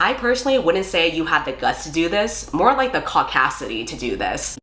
I personally wouldn't say you have the guts to do this, more like the caucasity to do this.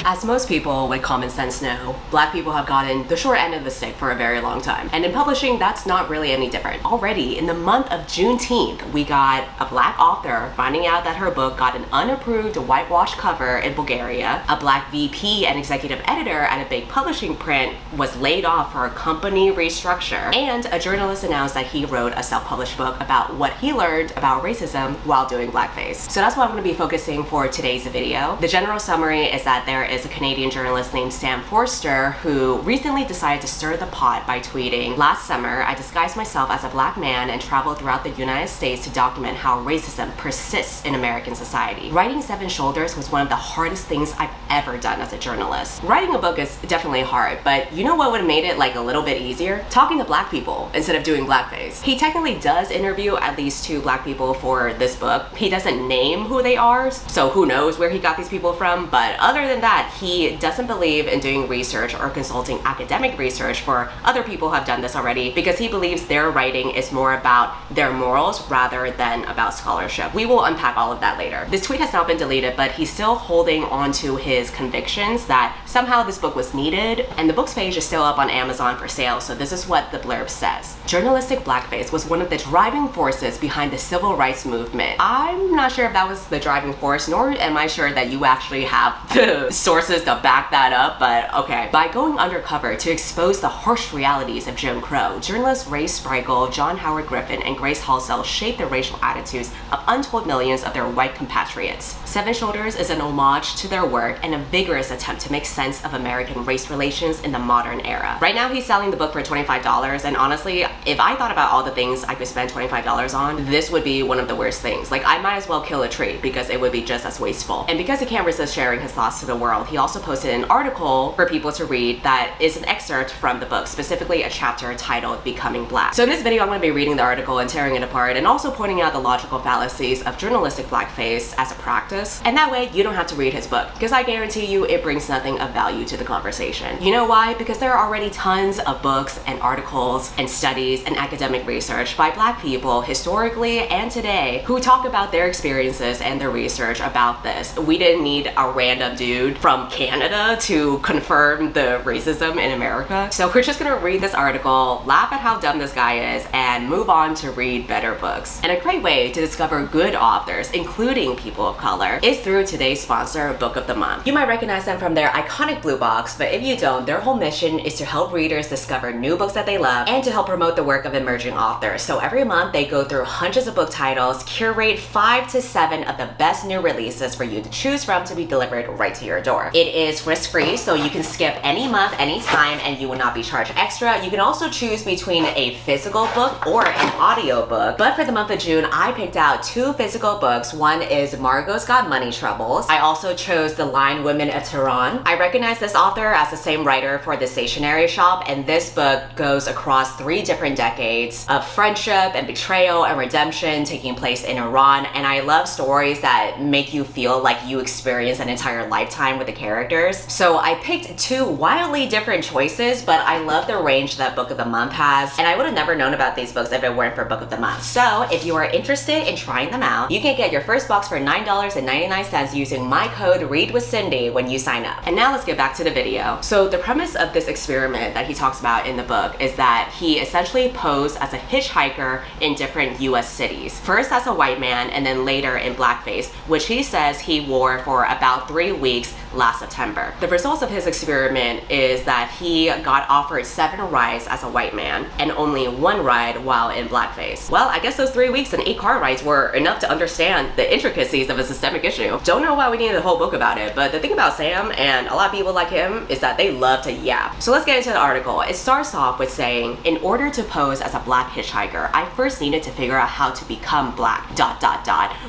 As most people with common sense know, Black people have gotten the short end of the stick for a very long time. And in publishing, that's not really any different. Already, in the month of Juneteenth, we got a Black author finding out that her book got an unapproved whitewash cover in Bulgaria. A Black VP and executive editor at a big publishing print was laid off for a company restructure. And a journalist announced that he wrote a self-published book about what he learned about racism while doing blackface. So that's what I'm going to be focusing for today's video. The general summary is that there is a Canadian journalist named Sam Forster who recently decided to stir the pot by tweeting, "Last summer, I disguised myself as a Black man and traveled throughout the United States to document how racism persists in American society. Writing Seven Shoulders was one of the hardest things I've ever done as a journalist." Writing a book is definitely hard, but you know what would have made it like a little bit easier? Talking to Black people instead of doing blackface. He technically does interview at least 2 Black people for this book. He doesn't name who they are, so who knows where he got these people from, but other than that, he doesn't believe in doing research or consulting academic research for other people who have done this already because he believes their writing is more about their morals rather than about scholarship. We will unpack all of that later. This tweet has now been deleted, but he's still holding on to his convictions that somehow this book was needed, and the book's page is still up on Amazon for sale, so this is what the blurb says. "Journalistic blackface was one of the driving forces behind the civil rights movement." I'm not sure if that was the driving force, nor am I sure that you actually have the sources to back that up, but okay. "By going undercover to expose the harsh realities of Jim Crow, journalists Ray Sprinkle, John Howard Griffin, and Grace Halsell shaped the racial attitudes of untold millions of their white compatriots. Seven Shoulders is an homage to their work and a vigorous attempt to make sense of American race relations in the modern era." Right now, he's selling the book for $25, and honestly, if I thought about all the things I could spend $25 on, this would be one of the worst things. Like, I might as well kill a tree because it would be just as wasteful. And because he can't resist sharing his thoughts to the world, he also posted an article for people to read that is an excerpt from the book, specifically a chapter titled "Becoming Black." So in this video, I'm going to be reading the article and tearing it apart and also pointing out the logical fallacies of journalistic blackface as a practice. And that way, you don't have to read his book because I guarantee you it brings nothing of value to the conversation. You know why? Because there are already tons of books and articles and studies and academic research by Black people historically and today who talk about their experiences and their research about this. We didn't need a random dude from Canada to confirm the racism in America. So we're just gonna read this article, laugh at how dumb this guy is, and move on to read better books. And a great way to discover good authors, including people of color, is through today's sponsor, Book of the Month. You might recognize them from their iconic blue box, but if you don't, their whole mission is to help readers discover new books that they love and to help promote the work of emerging authors. So every month they go through hundreds of book titles, curate 5 to 7 of the best new releases for you to choose from to be delivered right to your door. It is risk-free, so you can skip any month, any time, and you will not be charged extra. You can also choose between a physical book or an audio book. But for the month of June, I picked out 2 physical books. One is Margot's Got Money Troubles. I also chose The Lion Women of Tehran. I recognize this author as the same writer for The Stationery Shop, and this book goes across 3 different decades of friendship and betrayal and redemption taking place in Iran. And I love stories that make you feel like you experience an entire lifetime with the characters. So I picked 2 wildly different choices, but I love the range that Book of the Month has, and I would have never known about these books if it weren't for Book of the Month. So if you are interested in trying them out, you can get your first box for $9.99 using my code READWITHCINDY when you sign up. And now let's get back to the video. So the premise of this experiment that he talks about in the book is that he essentially posed as a hitchhiker in different US cities. First as a white man and then later in blackface, which he says he wore for about 3 weeks last September. The results of his experiment is that he got offered 7 rides as a white man and only 1 ride while in blackface. Well, I guess those 3 weeks and 8 car rides were enough to understand the intricacies of a systemic issue. Don't know why we needed a whole book about it, but the thing about Sam and a lot of people like him is that they love to yap. So let's get into the article. It starts off with saying, "In order to pose as a Black hitchhiker, I first needed to figure out how to become Black ...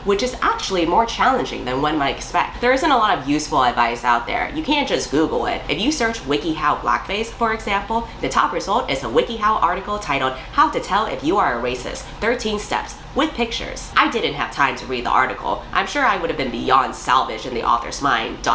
which is actually more challenging than one might expect. There isn't a lot of useful advice guys out there, you can't just Google it. If you search WikiHow blackface, for example, the top result is a WikiHow article titled How to Tell If You Are a Racist, 13 Steps, with pictures. I didn't have time to read the article. I'm sure I would have been beyond salvage in the author's mind,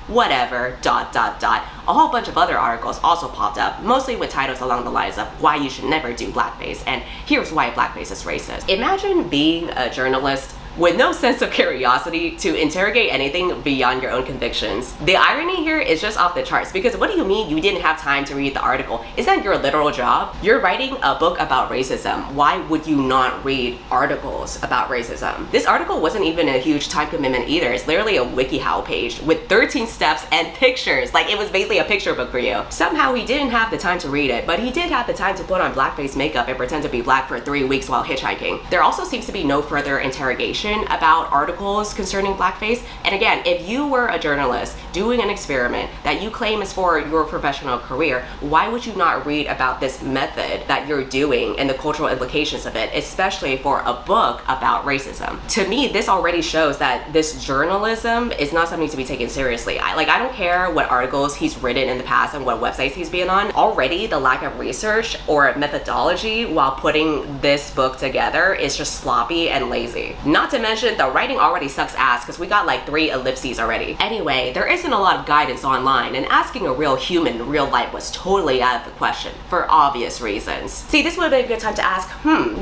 whatever, A whole bunch of other articles also popped up, mostly with titles along the lines of why you should never do blackface and here's why blackface is racist. Imagine being a journalist with no sense of curiosity to interrogate anything beyond your own convictions. The irony here is just off the charts, because what do you mean you didn't have time to read the article? Is that your literal job? You're writing a book about racism. Why would you not read articles about racism? This article wasn't even a huge time commitment either. It's literally a WikiHow page with 13 steps and pictures. Like, it was basically a picture book for you. Somehow he didn't have the time to read it, but he did have the time to put on blackface makeup and pretend to be black for 3 weeks while hitchhiking. There also seems to be no further interrogation about articles concerning blackface. And again, if you were a journalist doing an experiment that you claim is for your professional career, why would you not read about this method that you're doing and the cultural implications of it, especially for a book about racism? To me, this already shows that this journalism is not something to be taken seriously. I don't care what articles he's written in the past and what websites he's been on. Already, the lack of research or methodology while putting this book together is just sloppy and lazy. Not to mention, the writing already sucks ass because we got like 3 ellipses already. Anyway, there isn't a lot of guidance online, and asking a real human in real life was totally out of the question for obvious reasons. See, this would have been a good time to ask,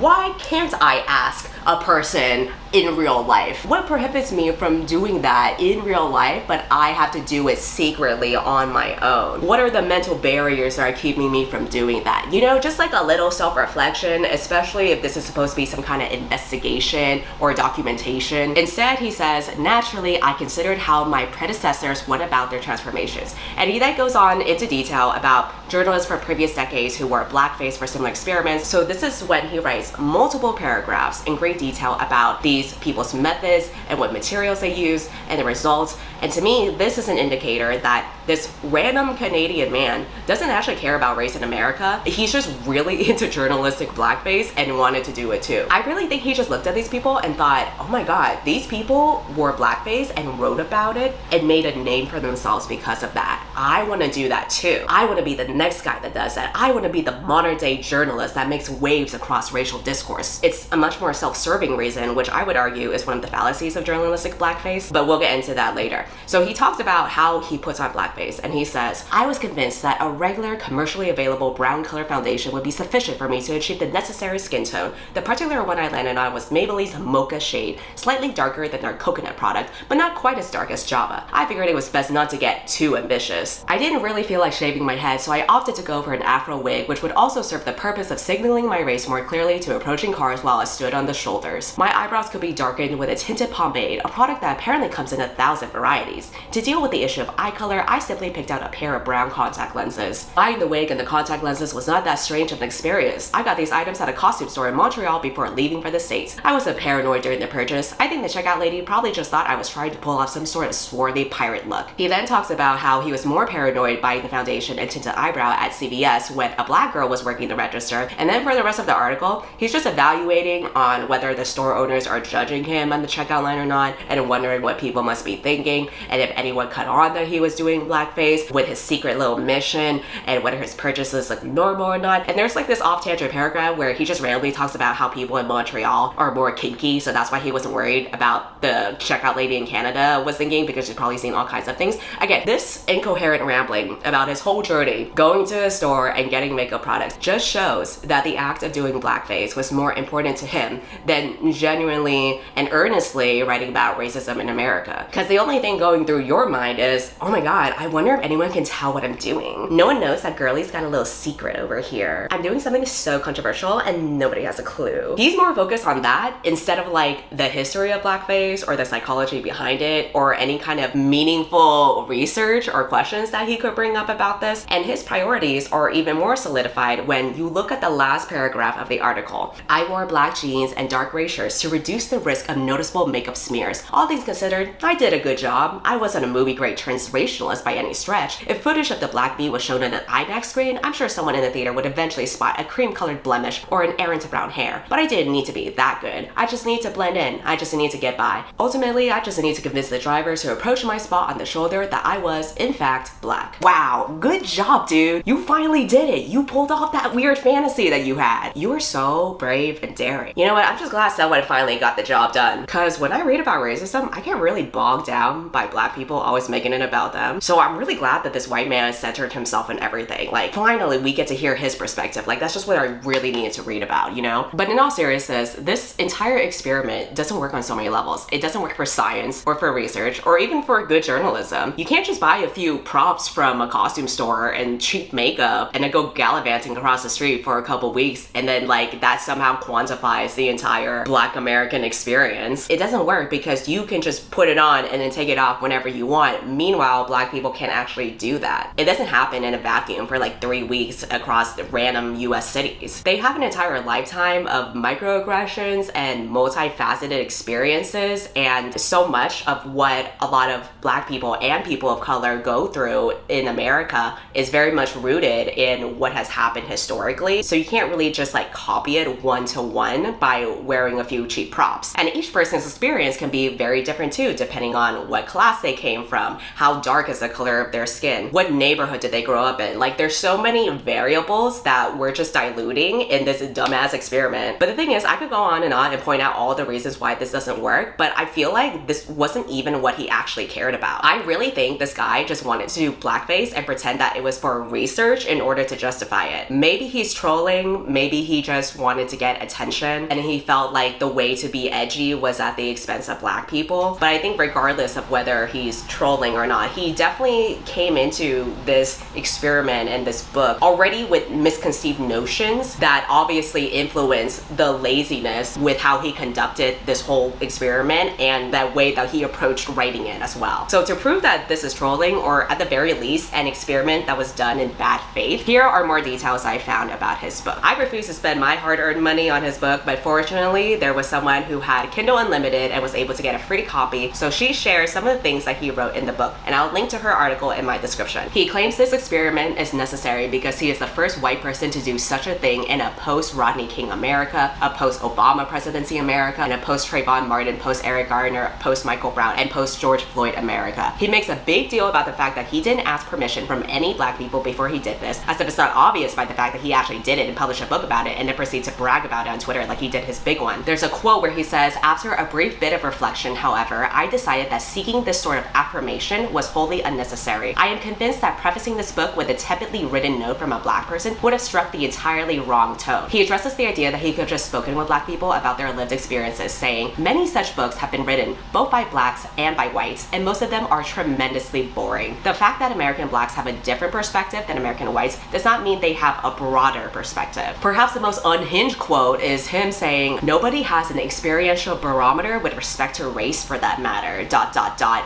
why can't I ask a person in real life? What prohibits me from doing that in real life, but I have to do it secretly on my own? What are the mental barriers that are keeping me from doing that? You know, just like a little self-reflection, especially if this is supposed to be some kind of investigation or documentation. Instead, he says, naturally, I considered how my predecessors went about their transformations. And he then goes on into detail about journalists from previous decades who wore blackface for similar experiments. So this is when he writes multiple paragraphs in great detail about these people's methods and what materials they use and the results. And to me, this is an indicator that this random Canadian man doesn't actually care about race in America. He's just really into journalistic blackface and wanted to do it too. I really think he just looked at these people and thought, oh my god, these people wore blackface and wrote about it and made a name for themselves because of that. I want to do that too. I want to be the next guy that does that. I want to be the modern day journalist that makes waves across racial discourse. It's a much more self-serving reason, which I would argue is one of the fallacies of journalistic blackface, but we'll get into that later. So he talks about how he puts on blackface, and he says, I was convinced that a regular commercially available brown color foundation would be sufficient for me to achieve the necessary skin tone. The particular one I landed on was Maybelline's Mocha shade, slightly darker than their coconut product, but not quite as dark as Java. I figured it was best not to get too ambitious. I didn't really feel like shaving my head, so I opted to go for an afro wig, which would also serve the purpose of signaling my race more clearly to approaching cars while I stood on the shoulders. My eyebrows could be darkened with a tinted pomade, a product that apparently comes in 1,000 varieties. To deal with the issue of eye color, I simply picked out a pair of brown contact lenses. Buying the wig and the contact lenses was not that strange of an experience. I got these items at a costume store in Montreal before leaving for the States. I was a paranoid during the purchase. I think the checkout lady probably just thought I was trying to pull off some sort of swarthy pirate look. He then talks about how he was more paranoid buying the foundation and tinted eyebrow at CVS when a black girl was working the register, and then for the rest of the article, he's just evaluating on whether the store owners are judging him on the checkout line or not, and wondering what people must be thinking, and if anyone caught on that he was doing blackface with his secret little mission, and whether his purchases look normal or not. And there's like this off-tangent paragraph where he just randomly talks about how people in Montreal are more kinky, so that's why he wasn't worried about the checkout lady in Canada was thinking, because she's probably seen all kinds of things. Again, this incoherent rambling about his whole journey going to a store and getting makeup products just shows that the act of doing blackface was more important to him than genuinely and earnestly writing about racism in America. Because the only thing going through your mind is, oh my god, I wonder if anyone can tell what I'm doing. No one knows that girlie's got a little secret over here. I'm doing something so controversial and nobody has a clue. He's more focused on that instead of like the history of blackface or the psychology behind it or any kind of meaningful research or questions that he could bring up about this. And his priorities are even more solidified when you look at the last paragraph of the article. I wore black jeans and dark gray shirts to reduce the risk of noticeable makeup smears. All things considered, I did a good job. I wasn't a movie grade transracialist by by any stretch. If footage of the black meat was shown on an IMAX screen, I'm sure someone in the theater would eventually spot a cream-colored blemish or an errant brown hair. But I didn't need to be that good. I just need to blend in. I just need to get by. Ultimately, I just need to convince the drivers who approached my spot on the shoulder that I was, in fact, black. Wow, good job, dude. You finally did it. You pulled off that weird fantasy that you had. You were so brave and daring. You know what? I'm just glad someone finally got the job done. Cause when I read about racism, I get really bogged down by black people always making it about them. So I'm really glad that this white man centered himself in everything. Like, finally, we get to hear his perspective. Like, that's just what I really needed to read about, you know? But in all seriousness, this entire experiment doesn't work on so many levels. It doesn't work for science or for research or even for good journalism. You can't just buy a few props from a costume store and cheap makeup and then go gallivanting across the street for a couple weeks and then like that somehow quantifies the entire Black American experience. It doesn't work because you can just put it on and then take it off whenever you want. Meanwhile, black people can't actually do that. It doesn't happen in a vacuum for like 3 weeks across the random US cities. They have an entire lifetime of microaggressions and multifaceted experiences, and so much of what a lot of black people and people of color go through in America is very much rooted in what has happened historically. So you can't really just like copy it one-to-one by wearing a few cheap props. And each person's experience can be very different too, depending on what class they came from, how dark is the color of their skin, what neighborhood did they grow up in. Like, there's so many variables that we're just diluting in this dumbass experiment. But the thing is, I could go on and point out all the reasons why this doesn't work, but I feel like this wasn't even what he actually cared about. I really think this guy just wanted to do blackface and pretend that it was for research in order to justify it. Maybe he's trolling, maybe he just wanted to get attention and he felt like the way to be edgy was at the expense of black people. But I think regardless of whether he's trolling or not, he definitely came into this experiment and this book already with misconceived notions that obviously influence the laziness with how he conducted this whole experiment and that way that he approached writing it as well. So to prove that this is trolling, or at the very least an experiment that was done in bad faith, here are more details I found about his book. I refused to spend my hard-earned money on his book, but fortunately there was someone who had Kindle Unlimited and was able to get a free copy, so she shares some of the things that he wrote in the book, and I'll link to her article in my description. He claims this experiment is necessary because he is the first white person to do such a thing in a post-Rodney King America, a post-Obama presidency America, and a post-Trayvon Martin, post-Eric Garner, post-Michael Brown, and post-George Floyd America. He makes a big deal about the fact that he didn't ask permission from any black people before he did this, as if it's not obvious by the fact that he actually did it and published a book about it and then proceeds to brag about it on Twitter like he did his big one. There's a quote where he says, "After a brief bit of reflection, however, I decided that seeking this sort of affirmation was wholly unnecessary. I am convinced that prefacing this book with a tepidly written note from a black person would have struck the entirely wrong tone." He addresses the idea that he could have just spoken with black people about their lived experiences, saying, "Many such books have been written both by blacks and by whites, and most of them are tremendously boring. The fact that American blacks have a different perspective than American whites does not mean they have a broader perspective." Perhaps the most unhinged quote is him saying, "Nobody has an experiential barometer with respect to race for that matter, ...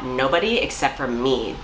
nobody except for me, ...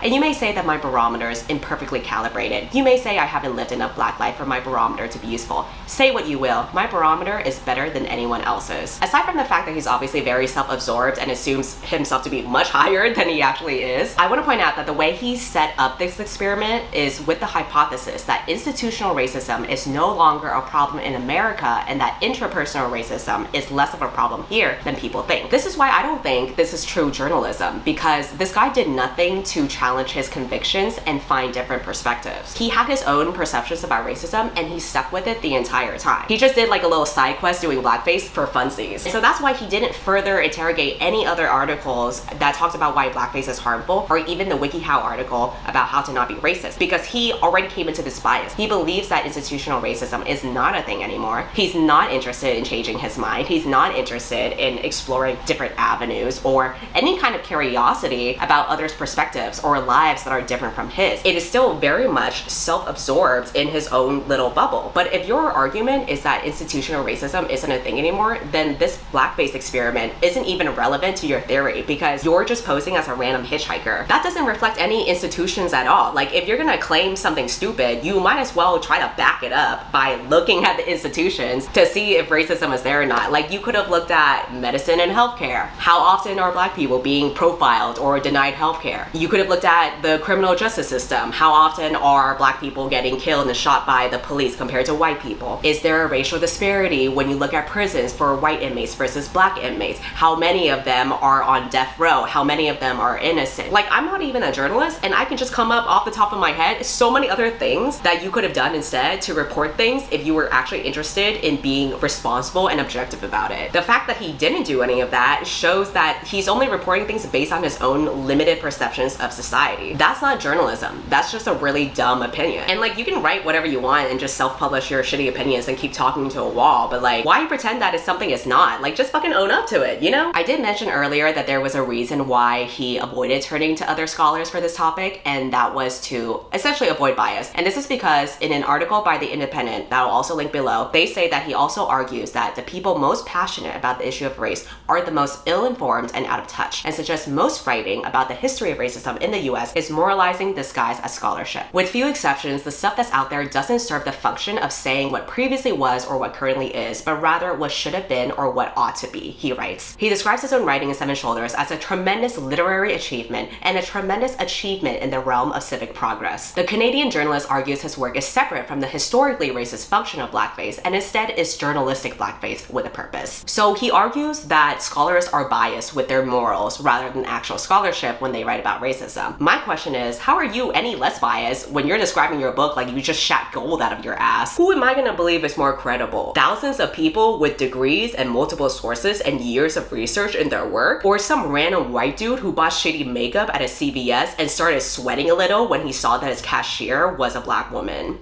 And you may say that my barometer is imperfectly calibrated. You may say I haven't lived enough black life for my barometer to be useful. Say what you will, my barometer is better than anyone else's." Aside from the fact that he's obviously very self-absorbed and assumes himself to be much higher than he actually is, I want to point out that the way he set up this experiment is with the hypothesis that institutional racism is no longer a problem in America and that intrapersonal racism is less of a problem here than people think. This is why I don't think this is true journalism, because this guy did nothing to challenge his convictions and find different perspectives. He had his own perceptions about racism and he stuck with it the entire time. He just did like a little side quest doing blackface for funsies. And so that's why he didn't further interrogate any other articles that talked about why blackface is harmful, or even the WikiHow article about how to not be racist, because he already came into this bias. He believes that institutional racism is not a thing anymore. He's not interested in changing his mind. He's not interested in exploring different avenues or any kind of curiosity about others' perspectives or lives that are different from his. It is still very much self-absorbed in his own little bubble. But if your argument is that institutional racism isn't a thing anymore, then this blackface experiment isn't even relevant to your theory, because you're just posing as a random hitchhiker. That doesn't reflect any institutions at all. Like, if you're gonna claim something stupid, you might as well try to back it up by looking at the institutions to see if racism is there or not. Like, you could have looked at medicine and healthcare. How often are black people being profiled or denied healthcare? You could have looked at the criminal justice system. How often are black people getting killed and shot by the police compared to white people? Is there a racial disparity when you look at prisons for white inmates versus black inmates? How many of them are on death row? How many of them are innocent? Like, I'm not even a journalist, and I can just come up off the top of my head so many other things that you could have done instead to report things if you were actually interested in being responsible and objective about it. The fact that he didn't do any of that shows that he's only reporting things based on his own limited perceptions of society. That's not journalism. That's just a really dumb opinion. And like, you can write whatever you want and just self-publish your shitty opinions and keep talking to a wall, but like, why pretend that it's something it's not? Like, just fucking own up to it, you know? I did mention earlier that there was a reason why he avoided turning to other scholars for this topic, and that was to essentially avoid bias. And this is because in an article by The Independent that I'll also link below, they say that he also argues that the people most passionate about the issue of race are the most ill-informed and out of touch, and suggests most writing about the history of racism in the US is moralizing disguised as scholarship. With few exceptions, the stuff that's out there doesn't serve the function of saying what previously was or what currently is, but rather what should have been or what ought to be, he writes. He describes his own writing in Seven Shoulders as a tremendous literary achievement and a tremendous achievement in the realm of civic progress. The Canadian journalist argues his work is separate from the historically racist function of blackface and instead is journalistic blackface with a purpose. So he argues that scholars are biased with their morals rather than actual scholarship when they write about racism. My question is, how are you any less biased when you're describing your book like you just shot gold out of your ass? Who am I gonna believe is more credible? Thousands of people with degrees and multiple sources and years of research in their work? Or some random white dude who bought shitty makeup at a CVS and started sweating a little when he saw that his cashier was a black woman?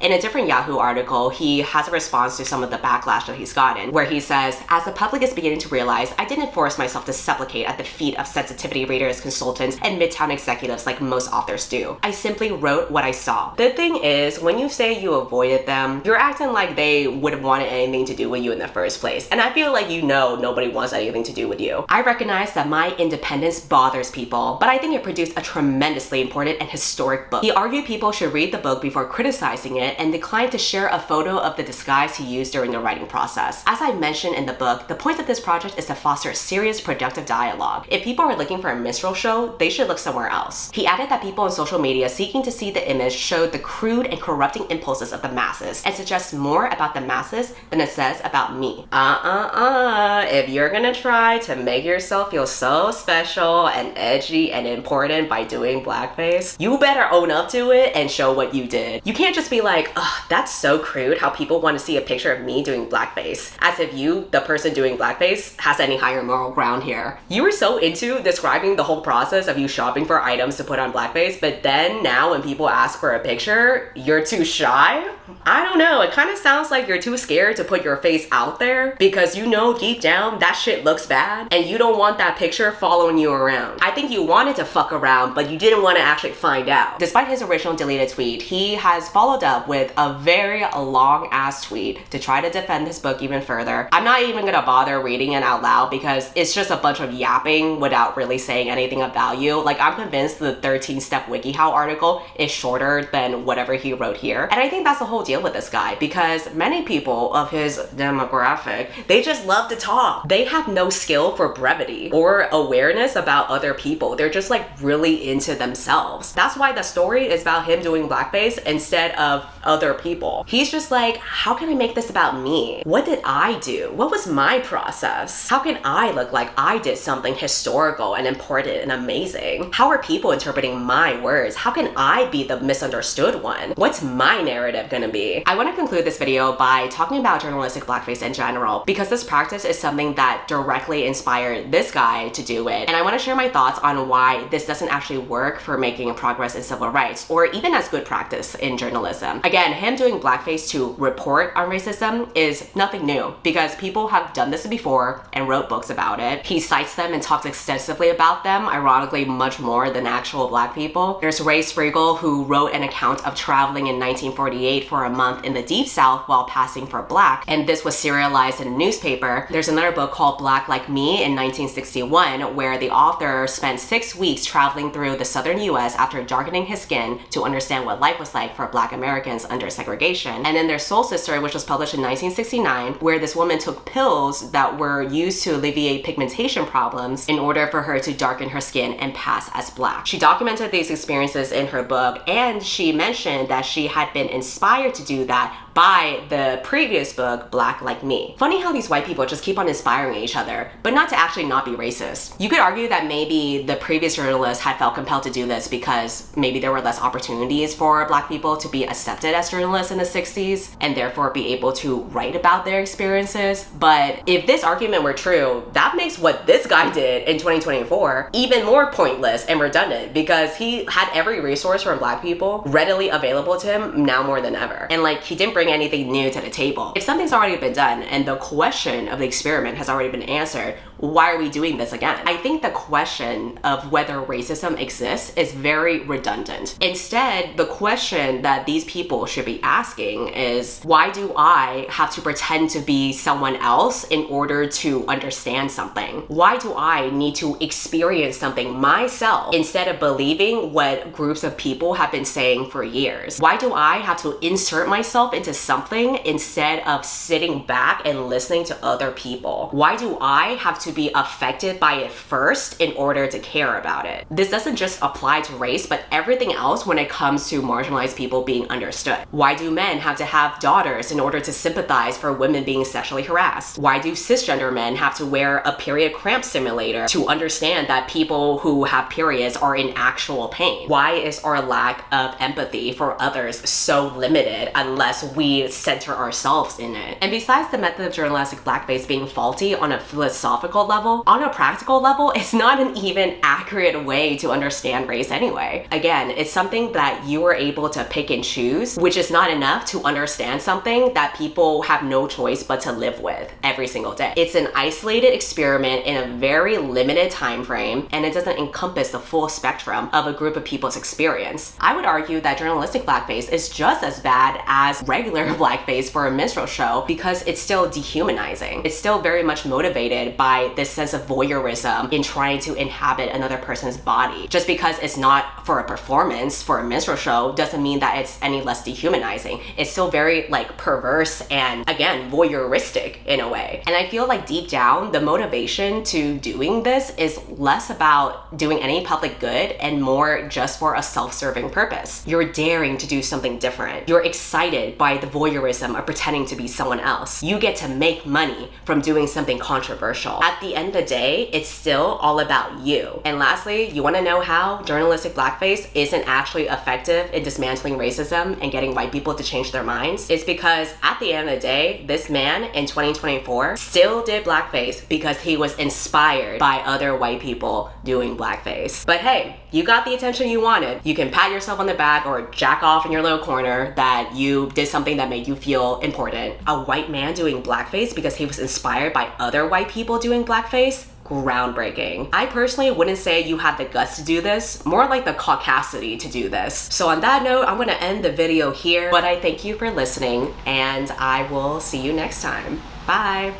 In a different Yahoo article, he has a response to some of the backlash that he's gotten, where he says, as the public is beginning to realize, I didn't force myself to supplicate at the feet of sensitivity readers, consultants, and midtown executives like most authors do. I simply wrote what I saw. The thing is, when you say you avoided them, you're acting like they would have wanted anything to do with you in the first place. And I feel like you know nobody wants anything to do with you. I recognize that my independence bothers people, but I think it produced a tremendously important and historic book. He argued people should read the book before criticizing it and declined to share a photo of the disguise he used during the writing process. As I mentioned in the book, the point of this project is to foster serious, productive dialogue. If people are looking for a minstrel show, they should look somewhere else. He added that people on social media seeking to see the image showed the crude and corrupting impulses of the masses and suggests more about the masses than it says about me. If you're gonna try to make yourself feel so special and edgy and important by doing blackface, you better own up to it and show what you did. You can't just be like, ugh, that's so crude how people want to see a picture of me doing blackface. As if you, the person doing blackface, has any higher moral ground here. You were so into describing the whole process of you shopping for items to put on blackface, but then now when people ask for a picture, you're too shy? I don't know, it kind of sounds like you're too scared to put your face out there because you know deep down that shit looks bad and you don't want that picture following you around. I think you wanted to fuck around, but you didn't want to actually find out. Despite his original deleted tweet, he has followed up with a very long ass tweet to try to defend his book even further. I'm not even gonna bother reading it out loud because it's just a bunch of yapping without really saying anything of value. Like, I'm convinced the 13-step WikiHow article is shorter than whatever he wrote here. And I think that's the whole deal with this guy, because many people of his demographic, they just love to talk. They have no skill for brevity or awareness about other people. They're just like really into themselves. That's why the story is about him doing blackface instead of other people. He's just like, how can I make this about me? What did I do? What was my process? How can I look like I did something historical and important and amazing? How are people interpreting my words? How can I be the misunderstood one? What's my narrative gonna be? I want to conclude this video by talking about journalistic blackface in general, because this practice is something that directly inspired this guy to do it. And I want to share my thoughts on why this doesn't actually work for making progress in civil rights or even as good practice in journalism. Again, him doing blackface to report on racism is nothing new because people have done this before and wrote books about it. He cites them and talks extensively about them, ironically much more than actual black people. There's Ray Sprigle, who wrote an account of traveling in 1948 for a month in the Deep South while passing for black, and this was serialized in a newspaper. There's another book called Black Like Me in 1961 where the author spent 6 weeks traveling through the southern US after darkening his skin to understand what life was like for black Americans Americans under segregation. And then there's Soul Sister, which was published in 1969, where this woman took pills that were used to alleviate pigmentation problems in order for her to darken her skin and pass as black. She documented these experiences in her book, and she mentioned that she had been inspired to do that by the previous book, Black Like Me. Funny how these white people just keep on inspiring each other, but not to actually not be racist. You could argue that maybe the previous journalists had felt compelled to do this because maybe there were less opportunities for Black people to be accepted as journalists in the 60s and therefore be able to write about their experiences. But if this argument were true, that makes what this guy did in 2024 even more pointless and redundant, because he had every resource for Black people readily available to him now more than ever. And like, he didn't bring anything new to the table. If something's already been done and the question of the experiment has already been answered, why are we doing this again? I think the question of whether racism exists is very redundant. Instead, the question that these people should be asking is, why do I have to pretend to be someone else in order to understand something? Why do I need to experience something myself instead of believing what groups of people have been saying for years? Why do I have to insert myself into something instead of sitting back and listening to other people? Why do I have to be affected by it first in order to care about it? This doesn't just apply to race, but everything else when it comes to marginalized people being understood. Why do men have to have daughters in order to sympathize for women being sexually harassed? Why do cisgender men have to wear a period cramp simulator to understand that people who have periods are in actual pain? Why is our lack of empathy for others so limited unless we center ourselves in it? And besides the method of journalistic blackface being faulty on a philosophical level, on a practical level, it's not an even accurate way to understand race anyway. Again, it's something that you are able to pick and choose, which is not enough to understand something that people have no choice but to live with every single day. It's an isolated experiment in a very limited time frame, and it doesn't encompass the full spectrum of a group of people's experience. I would argue that journalistic blackface is just as bad as regular blackface for a minstrel show because it's still dehumanizing. It's still very much motivated by this sense of voyeurism in trying to inhabit another person's body. Just because it's not for a performance for a minstrel show doesn't mean that it's any less dehumanizing. It's still very like perverse and, again, voyeuristic in a way. And I feel like deep down, the motivation to doing this is less about doing any public good and more just for a self-serving purpose. You're daring to do something different. You're excited by the voyeurism of pretending to be someone else. You get to make money from doing something controversial. At the end of the day, it's still all about you. And lastly, you want to know how journalistic blackface isn't actually effective in dismantling racism and getting white people to change their minds? It's because at the end of the day, this man in 2024 still did blackface because he was inspired by other white people doing blackface. But hey, you got the attention you wanted. You can pat yourself on the back or jack off in your little corner that you did something that made you feel important. A white man doing blackface because he was inspired by other white people doing blackface? Groundbreaking. I personally wouldn't say you had the guts to do this, more like the caucasity to do this. So on that note, I'm gonna end the video here, but I thank you for listening and I will see you next time. Bye.